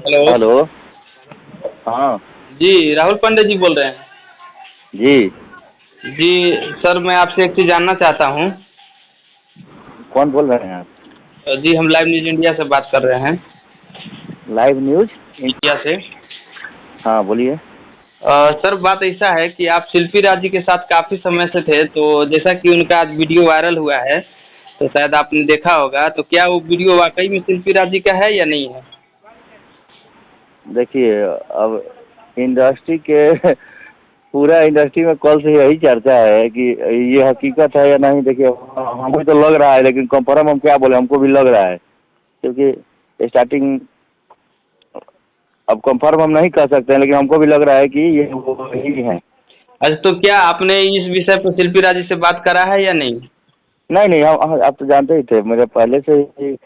Hello. Hello. हाँ जी, राहुल पांडे जी बोल रहे हैं। जी। जी सर, मैं आपसे एक चीज़ जानना चाहता हूँ। कौन बोल रहे हैं आप? जी, हम लाइव न्यूज़ इंडिया से बात कर रहे हैं। Live news. इंडिया से। हाँ बोलिए। सर, बात ऐसा है कि आप शिल्पी राज जी के साथ काफ़ी समय से थे, तो जैसा कि उनका आज वीडियो वायरल हुआ है, तो शायद आपने देखा होगा। तो क्या वो वीडियो वाकई में शिल्पी राज जी का है या नहीं है? देखिए, अब इंडस्ट्री के पूरा इंडस्ट्री में कल से यही चर्चा है कि ये हकीकत है या नहीं। देखिए, हमको तो लग रहा है, लेकिन कंफर्म हम क्या बोले, हमको भी लग रहा है क्योंकि स्टार्टिंग अब कंफर्म हम नहीं कर सकते हैं, लेकिन हमको भी लग रहा है कि ये वो ही है। अच्छा, तो क्या आपने इस विषय पर शिल्पी राज जी से बात करा है या नहीं? नहीं नहीं, हम आप तो जानते ही थे, मेरे पहले से ही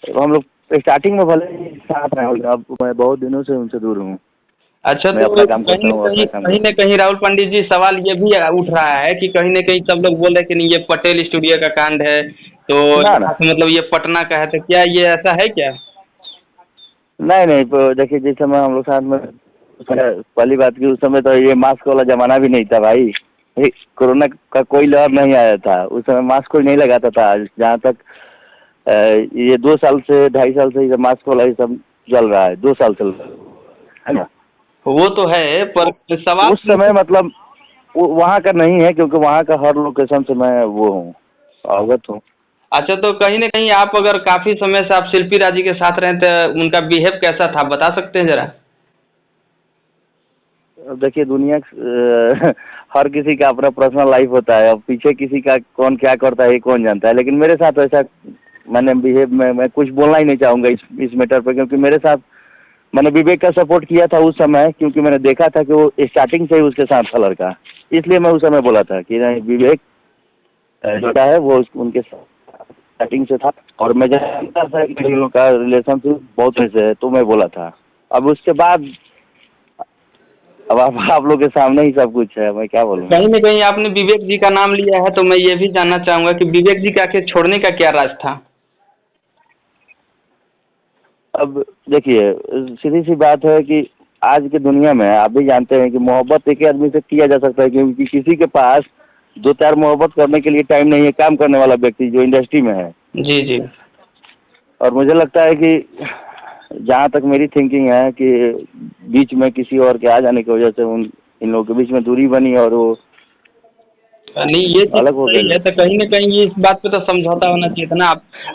हम लोग स्टार्टिंग में भले ही साथ रहे, अब मैं बहुत दिनों से उनसे दूर हूँ। अच्छा, मैं तो अपना काम करता हूँ, अपना काम कहीं करता न कहीं राहुल पंडित जी, सवाल ये भी उठ रहा है कि कहीं न कहीं सब लोग बोल रहे हैं कि नहीं, ये पटेल स्टूडियो का कांड है, तो हूँ। ना ना, यहाँ से मतलब ये पटना का है, तो क्या ये ऐसा है क्या? नहीं नहीं, तो देखिए जिस समय हम लोग साथ में पहली बात की, उस समय तो ये मास्क वाला जमाना भी नहीं था भाई। कोरोना का कोई लहर नहीं आया था उस समय, मास्क कोई नहीं लगाता था। जहाँ तक ये 2 साल से 2.5 साल से ये मास्क वाला ये सब चल रहा है, 2 साल चल रहा है ना। वो तो है, पर सवाल उस समय मतलब वहाँ का नहीं है, क्योंकि वहाँ का हर लोकेशन से मैं वो हूँ, अवगत हूँ। अच्छा, तो कहीं न कहीं आप अगर काफ़ी समय से आप शिल्पी राज जी के साथ रहे, तो उनका बिहेव कैसा था, बता सकते हैं ज़रा? अब देखिए, दुनिया हर किसी का अपना पर्सनल लाइफ होता है। अब पीछे किसी का कौन क्या करता है ये कौन जानता है, लेकिन मेरे साथ ऐसा मैंने बिहेव में मैं कुछ बोलना ही नहीं चाहूँगा इस मैटर पे, क्योंकि मेरे साथ मैंने विवेक का सपोर्ट किया था उस समय, क्योंकि मैंने देखा था कि वो स्टार्टिंग से ही उसके साथ था लड़का। इसलिए मैं उस समय बोला था कि नहीं, विवेक लड़का है वो उनके स्टार्टिंग से था, और मैं जानता था कि इन लोगों का रिलेशनशिप बहुत ऐसे है, तो मैं बोला था। अब उसके बाद अब आप लोग के सामने ही सब कुछ है, मैं क्या बोलूँ। कहीं न कहीं आपने विवेक जी का नाम लिया है, तो मैं ये भी जानना चाहूँगा कि विवेक जी का आखिर छोड़ने का क्या राज था? अब देखिए, सीधी सी बात है कि आज की दुनिया में आप भी जानते हैं कि मोहब्बत एक ही आदमी से किया जा सकता है, क्योंकि किसी के पास 2-4 मोहब्बत करने के लिए टाइम नहीं है, काम करने वाला व्यक्ति जो इंडस्ट्री में है। जी, जी। और मुझे लगता है कि जहाँ तक मेरी थिंकिंग है कि बीच में किसी और के आ जाने की वजह से इन लोगों के बीच में दूरी बनी, और वो नहीं, ये चीज़ अलग हो गए सही है, लोग। तो कहीं न कहीं इस बात पे तो समझौता होना चाहिए था ना।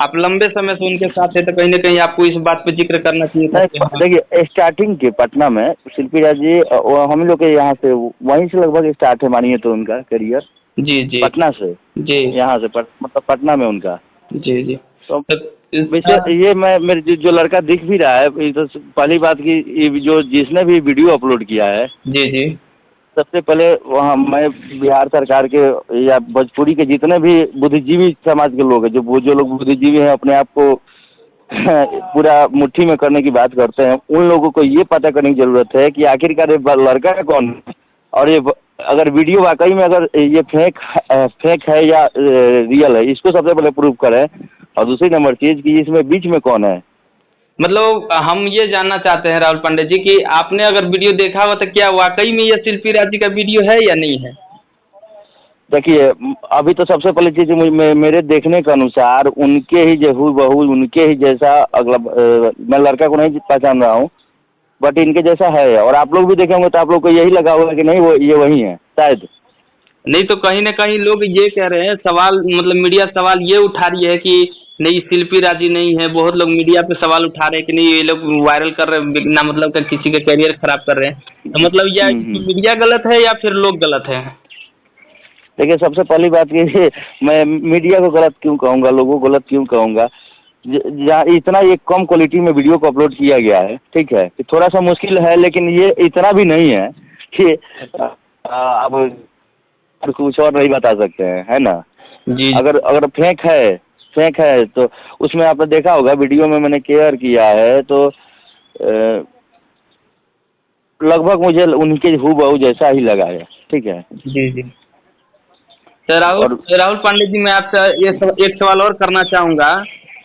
आप लंबे समय से उनके साथ थे, तो कहीं न कहीं आपको इस बात पे ज़िक्र करना चाहिए था कि नहीं, हाँ। देखिए स्टार्टिंग के पटना में शिल्पी राज जी, वो हम लोग के यहाँ से वहीं से लगभग स्टार्ट है, मानिए तो उनका करियर जी, जी। पटना से, जी। यहाँ से मतलब पटना में उनका। जी, जी। तो तो वैसे इसका ये मैं मेरे जो लड़का दिख भी रहा है, ये तो पहली बात की, ये जो जिसने भी वीडियो अपलोड किया है, जी, जी। सबसे पहले वहाँ मैं बिहार सरकार के या भोजपुरी के जितने भी बुद्धिजीवी समाज के लोग हैं, जो लोग बुद्धिजीवी हैं, अपने आप को पूरा मुट्ठी में करने की बात करते हैं, उन लोगों को ये पता करने की जरूरत है कि आखिरकार ये लड़का कौन है, और ये अगर वीडियो वाकई में अगर ये फेक है या रियल है, इसको सबसे पहले प्रूव करें। और दूसरी नंबर चीज कि इसमें बीच में कौन है। मतलब हम ये जानना चाहते हैं राहुल पांडे जी कि आपने अगर वीडियो देखा हो, तो क्या वाक़ई में ये शिल्पी राज जी का वीडियो है या नहीं है? देखिए, अभी तो सबसे पहली चीज मेरे देखने के अनुसार उनके ही जो हूबहू उनके ही जैसा अगला मैं लड़का को नहीं पहचान रहा हूँ, बट इनके जैसा है। और आप लोग भी देखे होंगे तो आप लोग को यही लगा होगा कि नहीं, वो ये वही है शायद। नहीं, तो कहीं न कहीं लोग ये कह रहे हैं, सवाल मतलब मीडिया सवाल ये उठा रही है कि नहीं, शिल्पी राज जी नहीं है। बहुत लोग मीडिया पे सवाल उठा रहे हैं कि नहीं, ये लोग वायरल कर रहे हैं, बिना मतलब का किसी का करियर खराब कर रहे हैं। तो मतलब या हम्म। मीडिया गलत है या फिर लोग गलत हैं? देखिए, सबसे पहली बात ये मैं मीडिया को गलत क्यों कहूँगा, लोगों को गलत क्यों कहूँगा। जहाँ इतना ये कम क्वालिटी में वीडियो को अपलोड किया गया है, ठीक है, कि थोड़ा सा मुश्किल है, लेकिन ये इतना भी नहीं है कि अब कुछ और नहीं बता सकते हैं, है ना। जी, अगर अगर फेक है तो उसमें आपने देखा होगा, वीडियो में मैंने केयर किया है तो लगभग मुझे उनके हूबहू जैसा ही लगा है, ठीक है। जी, जी। तो राहुल और राहुल पांडे जी, मैं आपसे एक सवाल और करना चाहूँगा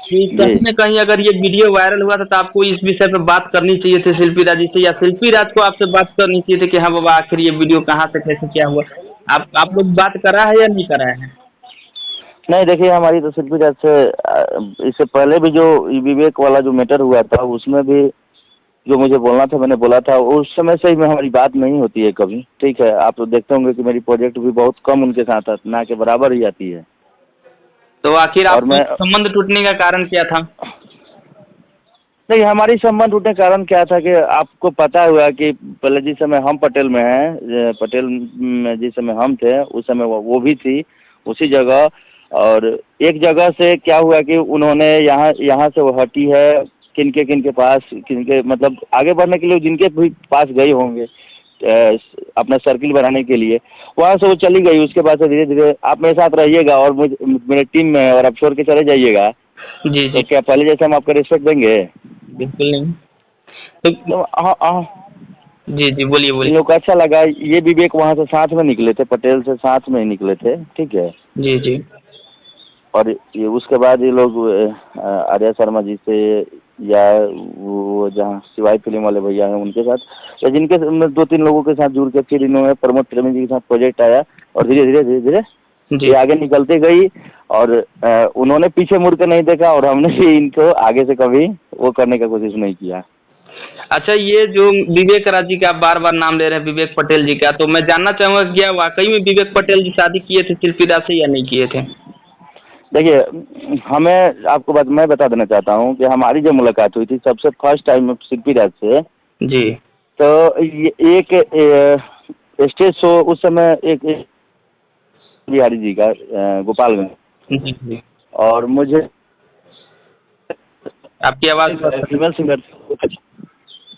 कि कहीं न कहीं अगर ये वीडियो वायरल हुआ था तो आपको इस विषय पे बात करनी चाहिए थी शिल्पी राज जी से, या शिल्पी राज को आपसे बात करनी चाहिए थी कि हाँ बाबा आखिर ये वीडियो कहाँ से कैसे क्या हुआ। आप लोग बात करा है या नहीं करा है? नहीं देखिए, हमारी तो शिल्पी राज से इससे पहले भी जो विवेक वाला जो मैटर हुआ था उसमें भी जो मुझे बोलना था मैंने बोला था। उस समय से ही में हमारी बात नहीं होती है कभी, ठीक है। आप तो देखते होंगे कि मेरी प्रोजेक्ट भी बहुत कम उनके साथ है, ना के बराबर ही आती है। तो आखिर और आपके मैं संबंध टूटने का कारण क्या था? नहीं, हमारी संबंध टूटने का कारण क्या था कि आपको पता हुआ कि पहले जिस समय हम पटेल में हैं, पटेल में जिस समय हम थे उस समय वो भी थी उसी जगह। और एक जगह से क्या हुआ कि उन्होंने यहाँ से वो हटी है किनके पास, किनके मतलब आगे बढ़ने के लिए जिनके भी पास गए होंगे अपना सर्किल बनाने के लिए, वहाँ से वो चली गई। उसके बाद से धीरे धीरे आप मेरे साथ रहिएगा और मेरे टीम में और आप छोड़ के चले जाइएगा, जी तो जी क्या पहले जैसे हम आपको रिस्पेक्ट देंगे? बिल्कुल नहीं। तो हाँ, जी जी बोलिए इन बोलिए। लोग को अच्छा लगा। ये विवेक वहाँ से साथ में निकले थे, पटेल से साथ में ही निकले थे, ठीक है। जी जी और ये उसके बाद ये लोग आर्या शर्मा जी से या वो जहाँ शिवाय फिल्म वाले भैया हैं उनके साथ या जिनके 2-3 लोगों के साथ जुड़ के फिर इन्होंने प्रमोद प्रेमी जी के साथ प्रोजेक्ट आया और धीरे धीरे जी। ये आगे निकलते गई। और उन्होंने पीछे मुड़ कर नहीं देखा और हमने भी इनको आगे से कभी वो करने का कोशिश नहीं किया। अच्छा, ये जो विवेक राज जी का आप बार बार नाम ले रहे हैं, विवेक पटेल जी का, तो मैं जानना चाहूँगा कि क्या वाकई में विवेक पटेल जी शादी किए थे शिल्पी राज से या नहीं किए थे? देखिए, हमें आपको मैं बता देना चाहता हूँ कि हमारी जो मुलाकात हुई थी सबसे फर्स्ट टाइम शिल्पी राज से, जी तो ये एक स्टेज शो उस समय एक बिहारी जी का गोपालगंज, जी जी। और मुझे आपकी आवाज़ फीमेल सिंगर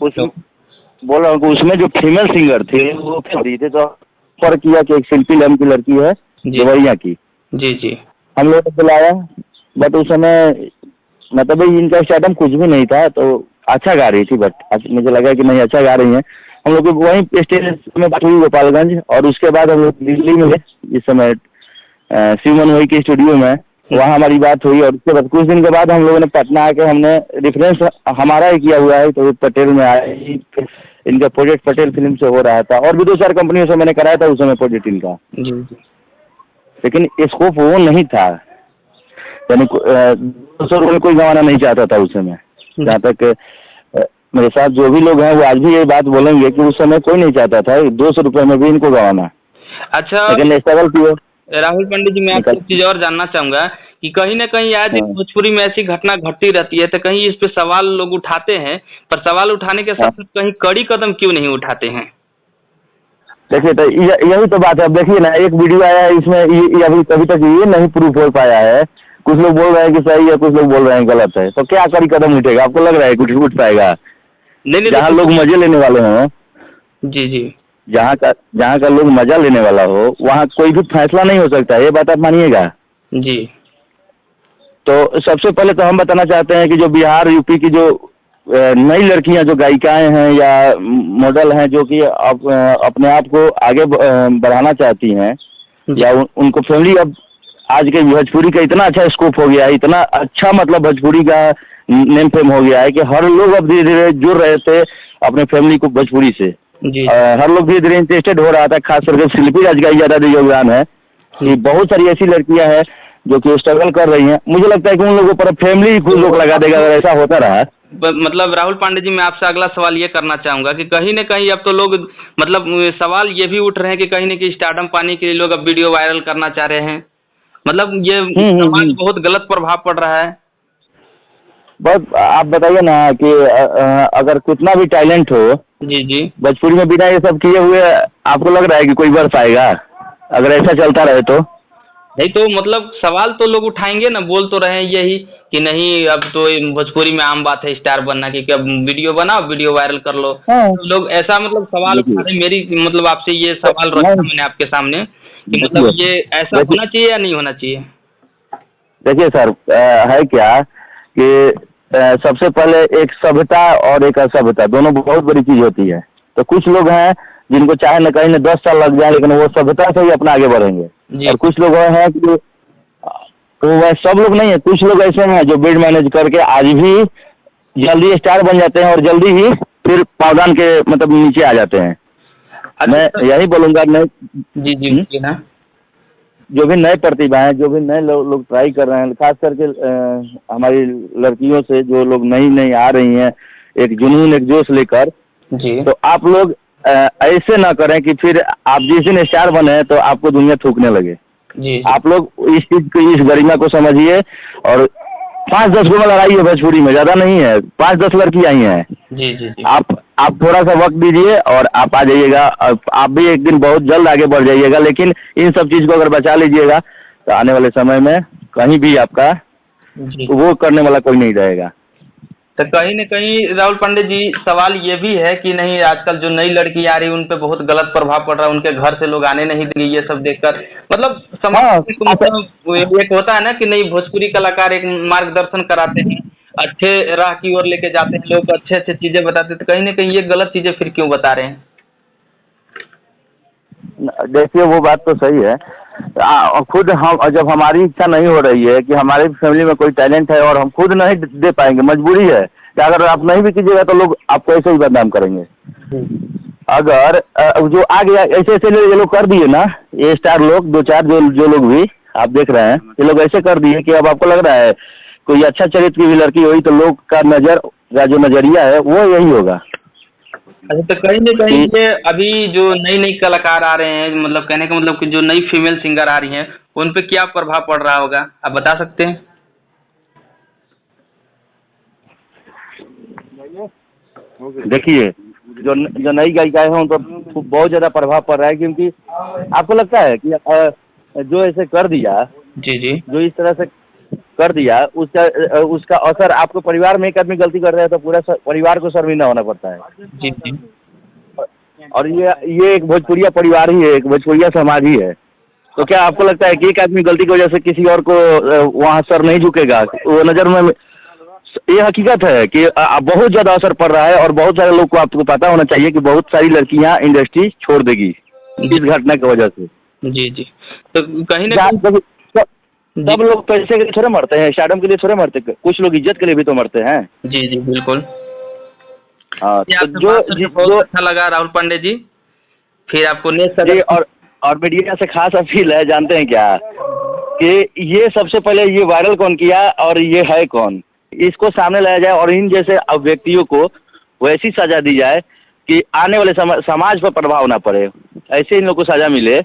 उसमें बोल रहा हूँ कि उसमें जो फीमेल सिंगर थे वो खड़ी थे, तो ऑफर किया कि एक शिल्पी नाम की लड़की है देवरिया की, जी जी हम लोगों ने बुलाया। बट उस समय मतलब इनका स्टार्टअप कुछ भी नहीं था, तो अच्छा गा रही थी। बट मुझे लगा कि नहीं अच्छा गा रही हैं। हम लोग वहीं स्टेज में बात हुई गोपालगंज, और उसके बाद हम लोग दिल्ली में इस समय शिवमन वही के स्टूडियो में वहाँ हमारी बात हुई। और उसके बाद कुछ दिन के बाद हम लोगों ने पटना आके हमने रेफरेंस हमारा ही किया हुआ है, तो पटेल में आए। इनका प्रोजेक्ट पटेल फिल्म से हो रहा था और भी 2-4 कंपनियों से मैंने कराया था उस समय प्रोजेक्ट इनका, जी जी। लेकिन स्कोप वो नहीं था। यानी 200 रुपये कोई गंवाना नहीं चाहता था उस समय। जहाँ तक मेरे साथ जो भी लोग हैं वो आज भी ये बात बोलेंगे कि उस समय कोई नहीं चाहता था 200 रुपये में भी इनको गंवाना। अच्छा लेकिन स्ट्रगल किए। राहुल पंडित जी, मैं आपसे एक चीज़ और जानना चाहूँगा कि कहीं न कहीं आज भोजपुरी में ऐसी घटना घटती रहती है, तो कहीं इस पे सवाल लोग उठाते हैं, पर सवाल उठाने के साथ साथ कहीं कड़ी कदम क्यों नहीं उठाते हैं? देखिए, तो यही तो बात है। अब देखिए ना, एक वीडियो आया है इसमें अभी तक ये नहीं प्रूफ हो पाया है। कुछ लोग बोल रहे हैं कि सही है, कुछ लोग बोल रहे हैं गलत है। तो क्या कड़ी कदम उठेगा? आपको लग रहा है कुछ उठ पाएगा? नहीं जहाँ लोग मजे लेने वाले हों, जी जी, जहाँ का लोग मजा लेने वाला हो, वहाँ कोई भी फैसला नहीं हो सकता है। ये बात आप मानिएगा? जी। तो सबसे पहले तो हम बताना चाहते हैं कि जो बिहार यूपी की जो नई लड़कियां जो गायिकाएं हैं या मॉडल हैं जो कि अपने आप को आगे बढ़ाना चाहती हैं, या उनको फैमिली, अब आज के भोजपुरी का इतना अच्छा स्कोप हो गया है, इतना अच्छा मतलब भोजपुरी का नेम फेम हो गया है कि हर लोग अब धीरे धीरे जुड़ रहे थे अपने फैमिली को भोजपुरी से। हर लोग धीरे धीरे इंटरेस्टेड हो रहा था। खास करके शिल्पी राज का ज़्यादा योगदान है कि बहुत सारी ऐसी लड़कियां हैं जो कि स्ट्रगल कर रही हैं। मुझे लगता है कि उन लोगों पर फैमिली कुछ लोग लगा देगा अगर ऐसा होता रहा। मतलब राहुल पांडे जी, मैं आपसे अगला सवाल ये करना चाहूँगा कि कहीं न कहीं अब तो लोग मतलब सवाल ये भी उठ रहे हैं कि कहीं न कहीं स्टारडम पाने के लिए लोग अब वीडियो वायरल करना चाह रहे हैं। मतलब ये समाज बहुत गलत प्रभाव पड़ रहा है। बस आप बताइए ना कि अगर कितना भी टैलेंट हो, जी जी, भोजपुरी में बिना ये सब किए हुए आपको लग रहा है कि कोई बढ़ पाएगा अगर ऐसा चलता रहे तो? नहीं तो मतलब सवाल तो लोग उठाएंगे ना, बोल तो रहे हैं यही कि नहीं अब तो भोजपुरी में आम बात है स्टार बनना कि अब वीडियो बनाओ, वीडियो वायरल कर लो। तो लोग ऐसा मतलब सवाल उठा रहे हैं। मेरी मतलब आपसे ये सवाल रखा मैंने आपके सामने कि मतलब ये ऐसा होना चाहिए या नहीं होना चाहिए? देखिए सर, है क्या कि सबसे पहले एक सभ्यता और एक असभ्यता दोनों बहुत बड़ी चीज़ होती है। तो कुछ लोग हैं जिनको चाहे न कहीं 10 साल लग जाए लेकिन वो सभ्यता से ही अपना आगे बढ़ेंगे, और कुछ लोग हैं कि वो वह सब लोग नहीं है, कुछ लोग ऐसे हैं जो बिड मैनेज करके आज भी जल्दी स्टार बन जाते हैं और जल्दी ही फिर पावदान के मतलब नीचे आ जाते हैं। मैं यही बोलूँगा नए जी जी बोलिए ना। जो भी नए प्रतिभा हैं, जो भी नए लोग ट्राई कर रहे हैं, खास करके हमारी लड़कियों से जो लोग नई नई आ रही हैं एक जुनून एक जोश लेकर, जी तो आप लोग ऐसे ना करें कि फिर आप जिस दिन स्टार बने तो आपको दुनिया थूकने लगे। जी आप लोग इस चीज़ को, इस गरिमा को समझिए और 5-10 गो में लड़ाई है भोजपुरी में, ज़्यादा नहीं है, 5-10 लड़की आई हैं। जी जी जी आप थोड़ा सा वक्त दीजिए और आप आ जाइएगा। आप भी एक दिन बहुत जल्द आगे बढ़ जाइएगा, लेकिन इन सब चीज़ को अगर बचा लीजिएगा तो आने वाले समय में कहीं भी आपका जी। वो करने वाला कोई नहीं रहेगा। तो कहीं न कहीं राहुल पांडे जी सवाल ये भी है कि नहीं आजकल जो नई लड़की आ रही है उन पे बहुत गलत प्रभाव पड़ रहा है, उनके घर से लोग आने नहीं देंगे ये सब देखकर, मतलब समाज हाँ, को मतलब एक होता है ना कि नहीं भोजपुरी कलाकार एक मार्गदर्शन कराते हैं, अच्छे राह की ओर लेके जाते हैं, लोग अच्छे अच्छे चीजें बताते हैं, तो कहीं न कहीं ये गलत चीजें फिर क्यों बता रहे हैं? देखिए वो बात तो सही है। खुद हम जब हमारी इच्छा नहीं हो रही है कि हमारी फैमिली में कोई टैलेंट है और हम खुद नहीं दे पाएंगे, मजबूरी है कि अगर आप नहीं भी कीजिएगा तो लोग आपको ऐसे ही बदनाम करेंगे। अगर जो आ गया ऐसे ऐसे ये लोग कर दिए ना, ये स्टार लोग 2-4 जो लोग भी आप देख रहे हैं, ये लोग ऐसे कर दिए कि अब आपको लग रहा है कोई अच्छा चरित्र की भी लड़की हुई तो लोग का जो नजरिया है वो यही होगा। अच्छा, तो कहीं न कहीं ये अभी जो नई नई कलाकार आ रहे हैं, मतलब कहने का मतलब कि जो नई फीमेल सिंगर आ रही हैं उन पे क्या प्रभाव पड़ रहा होगा, आप बता सकते हैं? देखिए जो नई गायिकाएं हैं उन पर बहुत ज़्यादा प्रभाव पड़ रहा है, क्योंकि आपको लगता है कि जो ऐसे कर दिया, जी जी जो इस तरह से कर दिया, उसका असर आपको परिवार में एक आदमी गलती कर रहा है तो पूरा परिवार को शर्मिंदा होना पड़ता है। जी जी और ये एक भोजपुरिया परिवार ही है, एक भोजपुरिया समाज ही है। तो क्या आपको लगता है कि एक आदमी गलती की वजह से किसी और को वहाँ सर नहीं झुकेगा? वो नज़र में ये हकीकत है कि बहुत ज़्यादा असर पड़ रहा है और बहुत सारे लोग को आपको पता होना चाहिए कि बहुत सारी लड़कियाँ इंडस्ट्री छोड़ देगी इस घटना की वजह से। जी जी तो कहीं ना कहीं सब लोग पैसे के लिए थोड़े मरते हैं, स्टारडम के लिए थोड़े मरते, कुछ लोग इज्जत के लिए भी तो मरते हैं। जी जी बिल्कुल। हाँ, तो बहुत अच्छा लगा राहुल पांडे जी, फिर आपको नेक्स्ट और मीडिया से खास अपील है, जानते हैं क्या, कि ये सबसे पहले ये वायरल कौन किया और ये है कौन, इसको सामने लाया जाए और इन जैसे व्यक्तियों को वैसी सजा दी जाए कि आने वाले समाज पर प्रभाव ना पड़े, ऐसे इन लोगों को सजा मिले।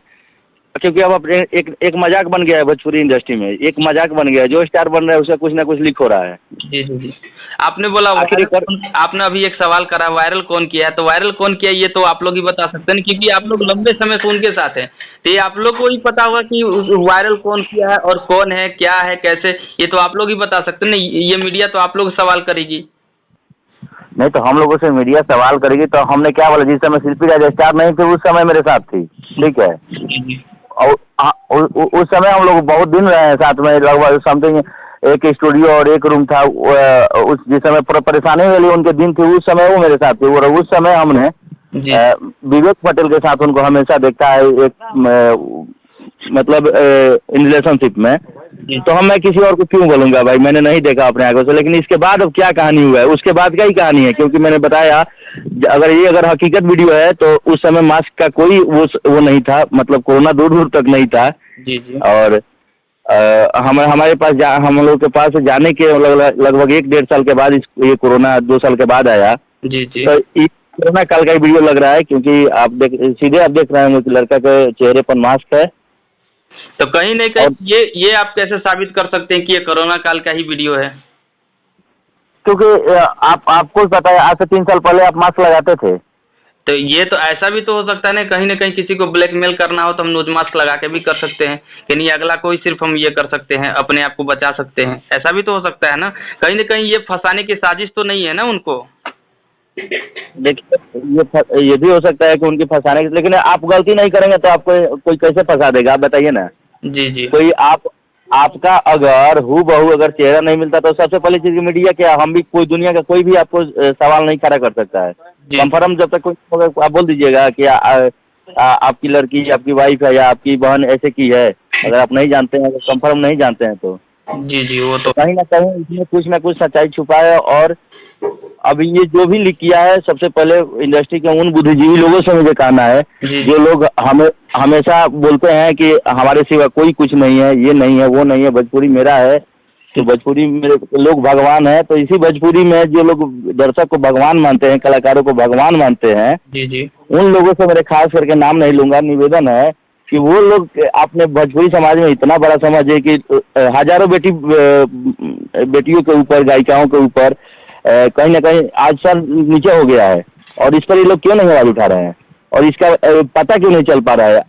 क्योंकि अब अपने एक मजाक बन गया है भोजपुरी इंडस्ट्री में, एक मजाक बन गया है, जो स्टार बन रहा है उसका कुछ ना कुछ लीक हो रहा है। जी जी जी आपने बोला आपने अभी एक सवाल करा वायरल कौन किया है, तो वायरल कौन किया है ये तो आप लोग ही बता सकते हैं, क्योंकि आप लोग लंबे समय से उनके साथ हैं, तो ये आप लोग को ही पता होगा कि वायरल कौन किया है और कौन है, क्या है, कैसे, ये तो आप लोग ही बता सकते हैं ना, ये मीडिया तो आप लोग सवाल करेगी। नहीं तो हम लोगों से मीडिया सवाल करेगी तो हमने क्या बोला, जिस समय शिल्पी राजा स्टार नहीं थे उस समय मेरे साथ थी, ठीक है, और उस समय हम लोग बहुत दिन रहे हैं साथ में, लगभग समथिंग एक स्टूडियो और एक रूम था, उस जिस समय परेशानी वाली उनके दिन थे उस समय वो मेरे साथ थे, और उस समय हमने विवेक पटेल के साथ उनको हमेशा देखा है एक मतलब इन रिलेशनशिप में, तो मैं किसी और को क्यों बोलूँगा भाई, मैंने नहीं देखा अपने आंखों से। लेकिन इसके बाद अब क्या कहानी हुआ है, उसके बाद का ही कहानी है, क्योंकि मैंने बताया अगर हकीकत वीडियो है तो उस समय मास्क का कोई वो नहीं था, मतलब कोरोना दूर दूर तक नहीं था। जी जी और हमारे पास हम लोग के पास जाने के लगभग 1-1.5 साल के बाद ये कोरोना 2 साल के बाद आया। जी जी तो कोरोना काल का ही वीडियो लग रहा है, क्योंकि सीधे आप देख रहे हैं लड़का के चेहरे पर मास्क है। तो कहीं नहीं कहीं ये आप कैसे साबित कर सकते हैं कि ये कोरोना काल का ही वीडियो है? क्योंकि आपको पता है आज से 3 साल पहले आप मास्क लगाते थे। तो ये तो ऐसा भी तो हो सकता है ना, कहीं ना कहीं किसी को ब्लैकमेल करना हो तो हम नोज मास्क लगा के भी कर सकते हैं कि नहीं अगला कोई, सिर्फ हम ये कर सकते हैं, अपने आप को बचा सकते हैं, ऐसा भी तो हो सकता है ना, कहीं ना कहीं ये फंसाने की साजिश तो नहीं है ना उनको। देखिए ये भी हो सकता है कि उनकी फंसाने की, लेकिन आप गलती नहीं करेंगे तो आपको कोई कैसे फंसा देगा, आप बताइए ना। जी जी कोई आपका अगर हूबहू अगर चेहरा नहीं मिलता तो सबसे पहली चीज़ मीडिया क्या, हम भी कोई दुनिया का कोई भी आपको सवाल नहीं खड़ा कर सकता है। कंफर्म जब तक कोई आप बोल दीजिएगा कि आपकी लड़की आपकी वाइफ है या आपकी बहन ऐसे की है, अगर आप नहीं जानते हैं, कंफर्म नहीं जानते हैं तो जी जी, वो तो कहीं ना कुछ सच्चाई छुपा है। और अभी ये जो भी लीक किया है, सबसे पहले इंडस्ट्री के उन बुद्धिजीवी लोगों से मुझे कहना है, जी जो लोग हमेशा बोलते हैं कि हमारे सिवा कोई कुछ नहीं है, ये नहीं है, वो नहीं है, भोजपुरी मेरा है, तो भोजपुरी मेरे लोग भगवान है। तो इसी भोजपुरी में जो लोग दर्शक को भगवान मानते हैं, कलाकारों को भगवान मानते हैं, जी जी उन लोगों से मेरे खास करके नाम नहीं लूंगा, निवेदन है कि वो लोग अपने भोजपुरी समाज में इतना बड़ा समाज है कि हजारों बेटियों के ऊपर, गायिकाओं के ऊपर कहीं ना कहीं आज सर नीचे हो गया है। और इस पर ये लोग क्यों नहीं आवाज उठा रहे हैं, और इसका पता क्यों नहीं चल पा रहा है?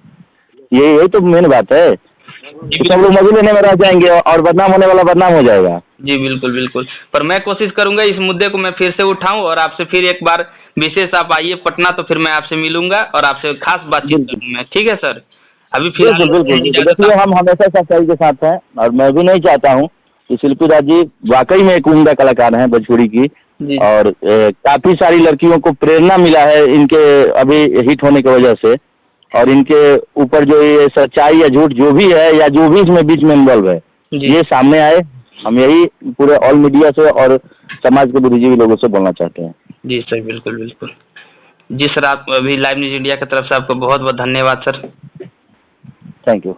यही तो मेन बात है। तो सब लोग मजे लेने में रह जाएंगे और बदनाम होने वाला बदनाम हो जाएगा। जी, बिल्कुल बिल्कुल। पर मैं कोशिश करूंगा इस मुद्दे को मैं फिर से उठाऊं और आपसे फिर एक बार विशेष आप आइए पटना, तो फिर मैं आपसे मिलूंगा और आपसे खास बातचीत करूंगा। ठीक है सर, अभी फिलहाल बिल्कुल। देखिए, हम हमेशा सच्चाई के साथ हैं, और मैं भी नहीं चाहता हूँ कि शिल्पी राज जी वाकई में एक उम्दा कलाकार हैं भोजपुरी की। जी और काफ़ी सारी लड़कियों को प्रेरणा मिला है इनके अभी हिट होने की वजह से। और इनके ऊपर जो ये सच्चाई या झूठ जो भी है, या जो भी इसमें बीच में इन्वॉल्व है, जी ये सामने आए। हम यही पूरे ऑल मीडिया से और समाज के बुद्धिजीवी लोगों से बोलना चाहते हैं। जी सर, बिल्कुल बिल्कुल। जी सर, आप अभी लाइव न्यूज़ इंडिया की तरफ से आपको बहुत बहुत धन्यवाद सर। Thank you.